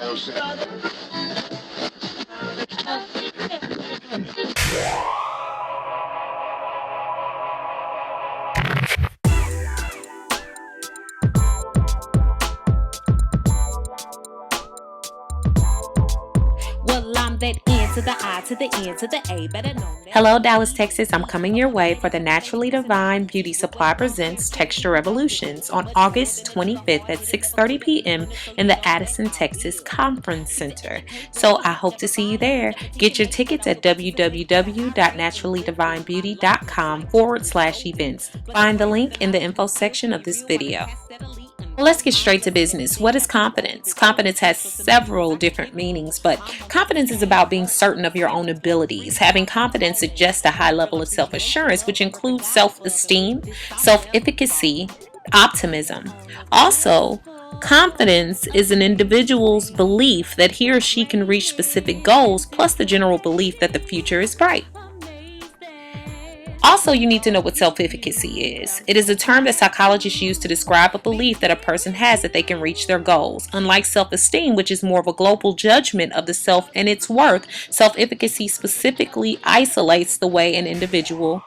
Well, I'm that N to the I to the N to the A, better known. Hello, Dallas, Texas. I'm coming your way for the Naturally Divine Beauty Supply presents Texture Revolutions on August 25th at 6:30 p.m. in the Addison, Texas Conference Center. So I hope to see you there. Get your tickets at www.naturallydivinebeauty.com/events. Find the link in the info section of this video. Let's get straight to business. What is confidence? Confidence has several different meanings, but confidence is about being certain of your own abilities. Having confidence suggests a high level of self-assurance, which includes self-esteem, self-efficacy, optimism. Also, confidence is an individual's belief that he or she can reach specific goals, plus the general belief that the future is bright. Also, you need to know what self-efficacy is. It is a term that psychologists use to describe a belief that a person has that they can reach their goals. Unlike self-esteem, which is more of a global judgment of the self and its worth, self-efficacy specifically isolates the way an individual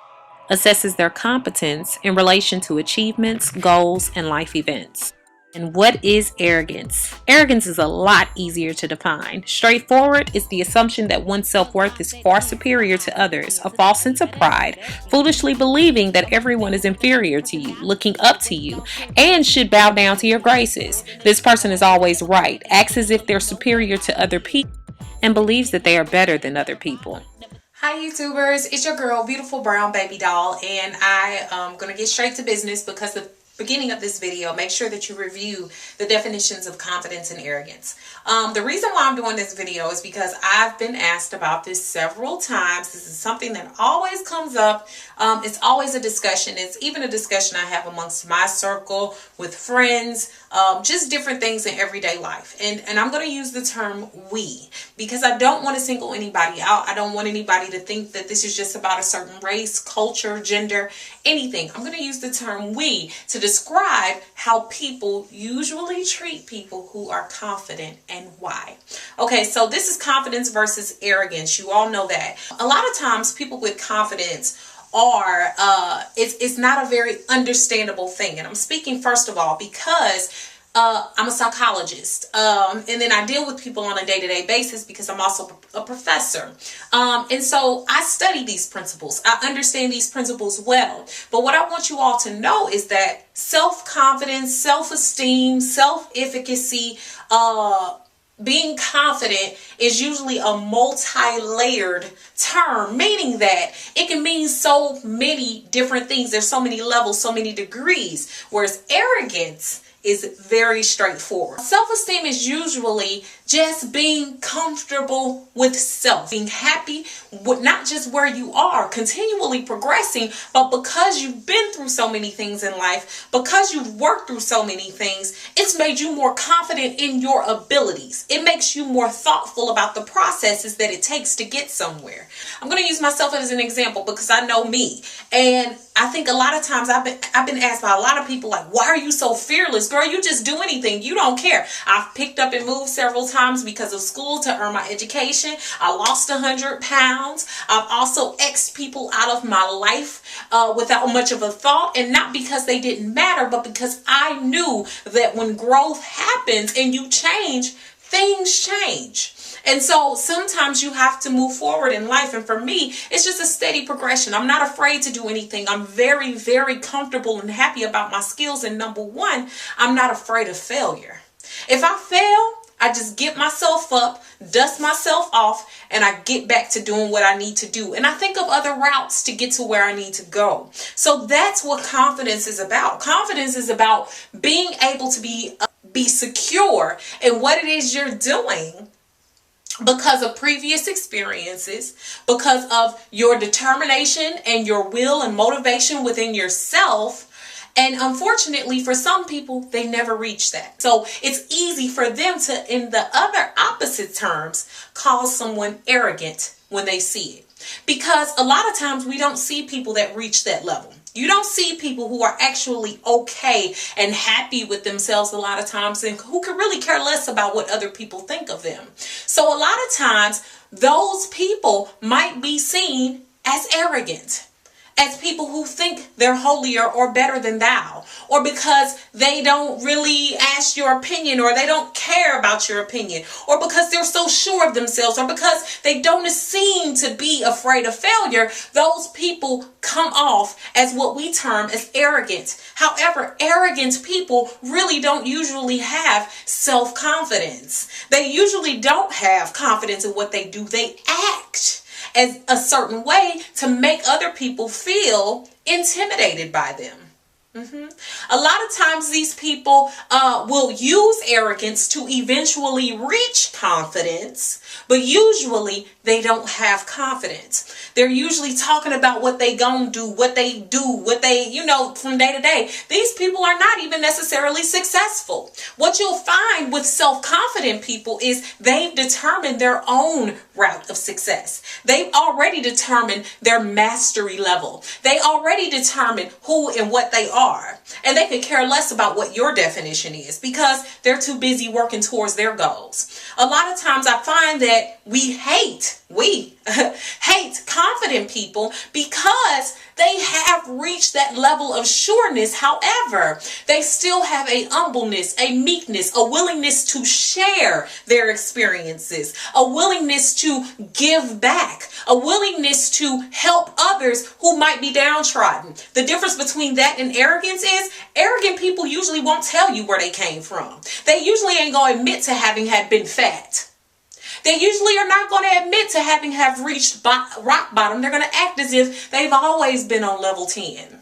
assesses their competence in relation to achievements, goals, and life events. And what is arrogance? Arrogance is a lot easier to define. Straightforward is the assumption that one's self-worth is far superior to others, a false sense of pride, foolishly believing that everyone is inferior to you, looking up to you, and should bow down to your graces. This person is always right, acts as if they're superior to other people, and believes that they are better than other people. Hi YouTubers, it's your girl Beautiful Brown Baby Doll, and I am going to get straight to business because the beginning of this video, make sure that you review the definitions of confidence and arrogance. The reason why I'm doing this video is because I've been asked about this several times. This is something that always comes up. It's always a discussion. It's even a discussion I have amongst my circle, with friends, just different things in everyday life. And I'm going to use the term we, because I don't want to single anybody out. I don't want anybody to think that this is just about a certain race, culture, gender, anything. I'm going to use the term we to describe how people usually treat people who are confident and why. Okay, so this is confidence versus arrogance. You all know that. A lot of times people with confidence are, it's not a very understandable thing. And I'm speaking first of all because I'm a psychologist, and then I deal with people on a day-to-day basis because I'm also a professor. And so I study these principles. I understand these principles well. But what I want you all to know is that self-confidence, self-esteem, self-efficacy, being confident is usually a multi-layered term, meaning that it can mean so many different things. There's so many levels, so many degrees, whereas arrogance is very straightforward. Self-esteem is usually just being comfortable with self, being happy with not just where you are, continually progressing, but because you've been through so many things in life, because you've worked through so many things, it's made you more confident in your abilities. It makes you more thoughtful about the processes that it takes to get somewhere. I'm going to use myself as an example because I know me, and I think a lot of times I've been asked by a lot of people, like, why are you so fearless? Girl, you just do anything. You don't care. I've picked up and moved several times because of school to earn my education. I lost 100 pounds. I've also X'd people out of my life without much of a thought, and not because they didn't matter, but because I knew that when growth happens and you change, things change. And so sometimes you have to move forward in life. And for me, it's just a steady progression. I'm not afraid to do anything. I'm very, very comfortable and happy about my skills. And number one, I'm not afraid of failure. If I fail, I just get myself up, dust myself off, and I get back to doing what I need to do. And I think of other routes to get to where I need to go. So that's what confidence is about. Confidence is about being able to be secure in what it is you're doing, because of previous experiences, because of your determination and your will and motivation within yourself. And unfortunately, for some people, they never reach that. So it's easy for them to, in the other opposite terms, call someone arrogant when they see it. Because a lot of times we don't see people that reach that level. You don't see people who are actually okay and happy with themselves a lot of times, and who can really care less about what other people think of them. So a lot of times those people might be seen as arrogant, as people who think they're holier or better than thou, or because they don't really ask your opinion, or they don't care about your opinion, or because they're so sure of themselves, or because they don't seem to be afraid of failure. Those people come off as what we term as arrogant. However, arrogant people really don't usually have self-confidence. They usually don't have confidence in what they do. They act as a certain way to make other people feel intimidated by them. A lot of times these people will use arrogance to eventually reach confidence, but usually they don't have confidence. They're usually talking about what they gonna do, what they from day to day. These people are not even necessarily successful. What you'll find with self-confident people is they've determined their own route of success. They've already determined their mastery level. They already determined who and what they are. And they could care less about what your definition is, because they're too busy working towards their goals. A lot of times I find that we hate confident people because they have reached that level of sureness. However, they still have a humbleness, a meekness, a willingness to share their experiences, a willingness to give back, a willingness to help others who might be downtrodden. The difference between that and arrogance is arrogant people usually won't tell you where they came from. They usually ain't going to admit to having had been fat. They usually are not going to admit to having have reached rock bottom. They're going to act as if they've always been on level 10.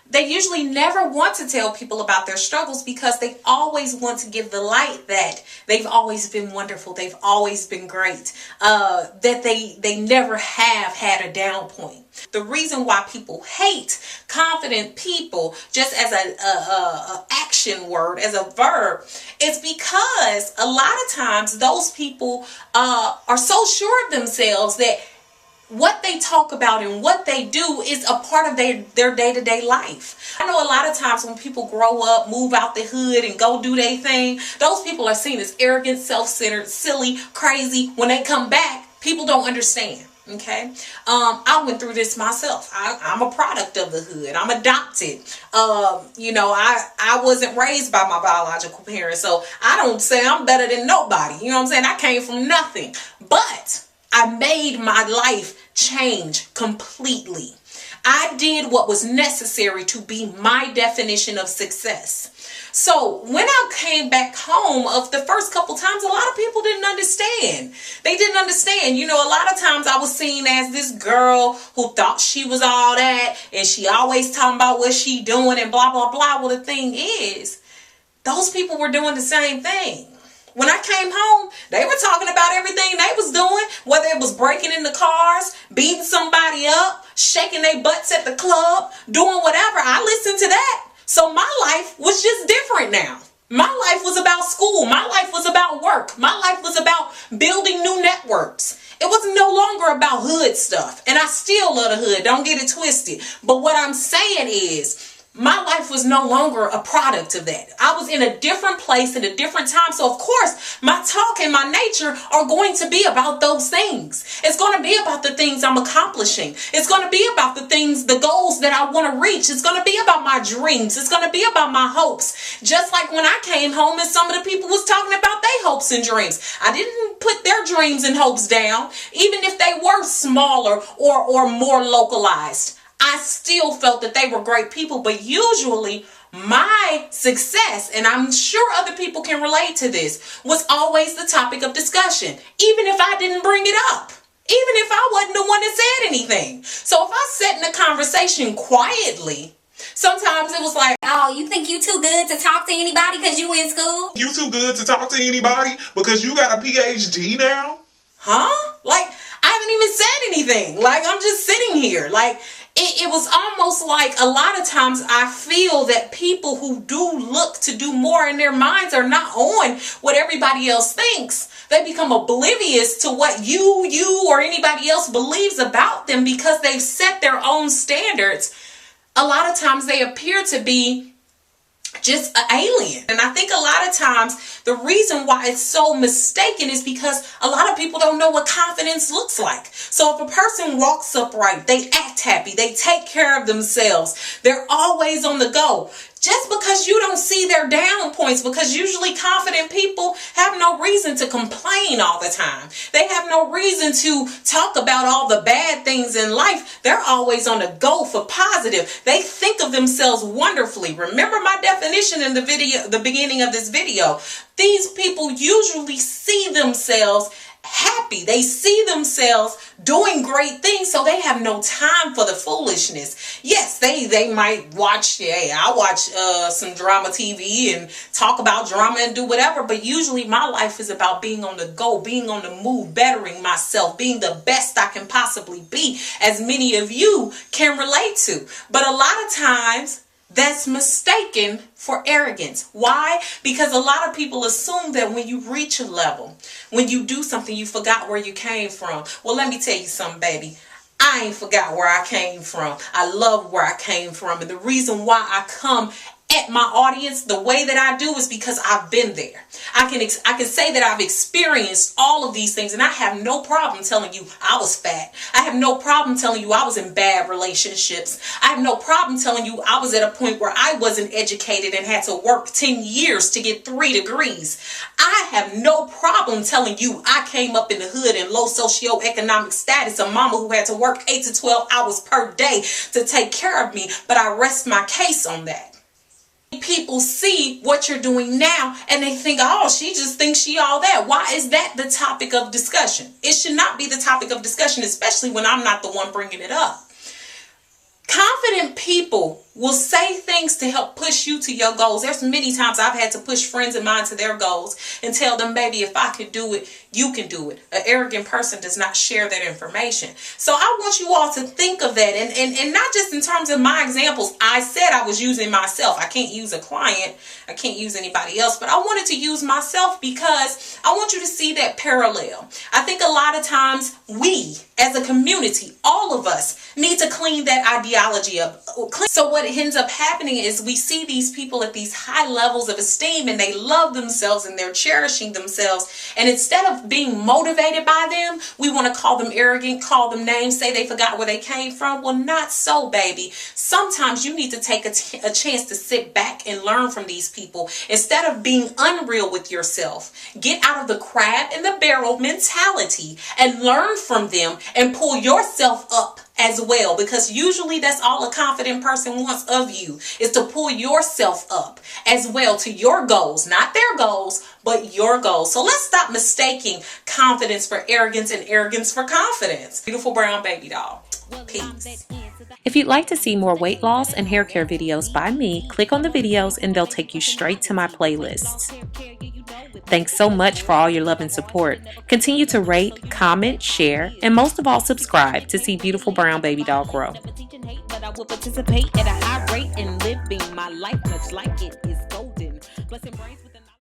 They usually never want to tell people about their struggles because they always want to give the light that they've always been wonderful. They've always been great. That they never have had a down point. The reason why people hate confident people, just as a action word, as a verb, is because a lot of times those people are so sure of themselves that what they talk about and what they do is a part of their day-to-day life. I know a lot of times when people grow up, move out the hood and go do their thing, those people are seen as arrogant, self-centered, silly, crazy. When they come back, people don't understand. Okay. I went through this myself. I'm a product of the hood. I'm adopted. I wasn't raised by my biological parents, so I don't say I'm better than nobody. You know what I'm saying? I came from nothing, but I made my life change completely. I did what was necessary to be my definition of success. So when I came back home, of the first couple times, a lot of people didn't understand. They didn't understand. A lot of times I was seen as this girl who thought she was all that, and she always talking about what she doing and blah, blah, blah. Well, the thing is, those people were doing the same thing. When I came home, they were talking about everything they was doing, whether it was breaking into cars, beating somebody up, shaking their butts at the club, doing whatever. I listened to that. So my life was just different now. My life was about school. My life was about work. My life was about building new networks. It was no longer about hood stuff. And I still love the hood. Don't get it twisted. But what I'm saying is, my life was no longer a product of that. I was in a different place at a different time. So of course, my talk and my nature are going to be about those things. It's going to be about the things I'm accomplishing. It's going to be about the goals that I want to reach. It's going to be about my dreams. It's going to be about my hopes. Just like when I came home and some of the people was talking about their hopes and dreams. I didn't put their dreams and hopes down, even if they were smaller or more localized. I still felt that they were great people, but usually my success, and I'm sure other people can relate to this, was always the topic of discussion, even if I didn't bring it up, even if I wasn't the one that said anything. So if I sat in a conversation quietly, sometimes it was like, oh, you think you too good to talk to anybody because you in school? You too good to talk to anybody because you got a PhD now? Huh? Like, I haven't even said anything. Like, I'm just sitting here. Like, it was almost like a lot of times I feel that people who do look to do more in their minds are not on what everybody else thinks. They become oblivious to what you or anybody else believes about them because they've set their own standards a lot of times they appear to be just an alien. And I think a lot of times the reason why it's so mistaken is because a lot of people don't know what confidence looks like. So if a person walks upright, they act happy, they take care of themselves, they're always on the go. Just because you don't see their down points, because usually confident people have no reason to complain all the time. They have no reason to talk about all the bad things in life. They're always on the go for positive. They think of themselves wonderfully. Remember my definition in the video, the beginning of this video. These people usually see themselves happy. They see themselves doing great things, so they have no time for the foolishness. Yes, they might watch, I watch some drama TV and talk about drama and do whatever, but usually my life is about being on the go, being on the move, bettering myself, being the best I can possibly be, as many of you can relate to. But a lot of times that's mistaken for arrogance. Why? Because a lot of people assume that when you reach a level, when you do something, you forgot where you came from. Well, let me tell you something, baby. I ain't forgot where I came from. I love where I came from. And the reason why I come at my audience the way that I do is because I've been there. I can say that I've experienced all of these things, and I have no problem telling you I was fat. I have no problem telling you I was in bad relationships. I have no problem telling you I was at a point where I wasn't educated and had to work 10 years to get 3 degrees. I have no problem telling you I came up in the hood in low socioeconomic status, a mama who had to work 8 to 12 hours per day to take care of me, but I rest my case on that. People see what you're doing now and they think, oh, she just thinks she all that. Why is that the topic of discussion? It should not be the topic of discussion, especially when I'm not the one bringing it up. Confident people will say things to help push you to your goals. There's many times I've had to push friends of mine to their goals and tell them, baby, if I could do it, you can do it. An arrogant person does not share that information. So I want you all to think of that, and not just in terms of my examples. I said I was using myself. I can't use a client. I can't use anybody else, but I wanted to use myself because I want you to see that parallel. I think a lot of times we, as a community, all of us need to clean that ideology up. So what ends up happening is we see these people at these high levels of esteem and they love themselves and they're cherishing themselves. And instead of being motivated by them, we want to call them arrogant, call them names, say they forgot where they came from. Well, not so, baby. Sometimes you need to take a chance to sit back and learn from these people instead of being unreal with yourself. Get out of the crab in the barrel mentality and learn from them and pull yourself up as well, because usually that's all a confident person wants of you, is to pull yourself up as well to your goals, not their goals, but your goals. So let's stop mistaking confidence for arrogance and arrogance for confidence. Beautiful brown baby doll. Peace. If you'd like to see more weight loss and hair care videos by me, click on the videos and they'll take you straight to my playlists. Thanks so much for all your love and support. Continue to rate, comment, share, and most of all, subscribe to see Beautiful Brown Baby Doll grow. But I will participate at a high rate and living my life much like it is golden. Blessing brains with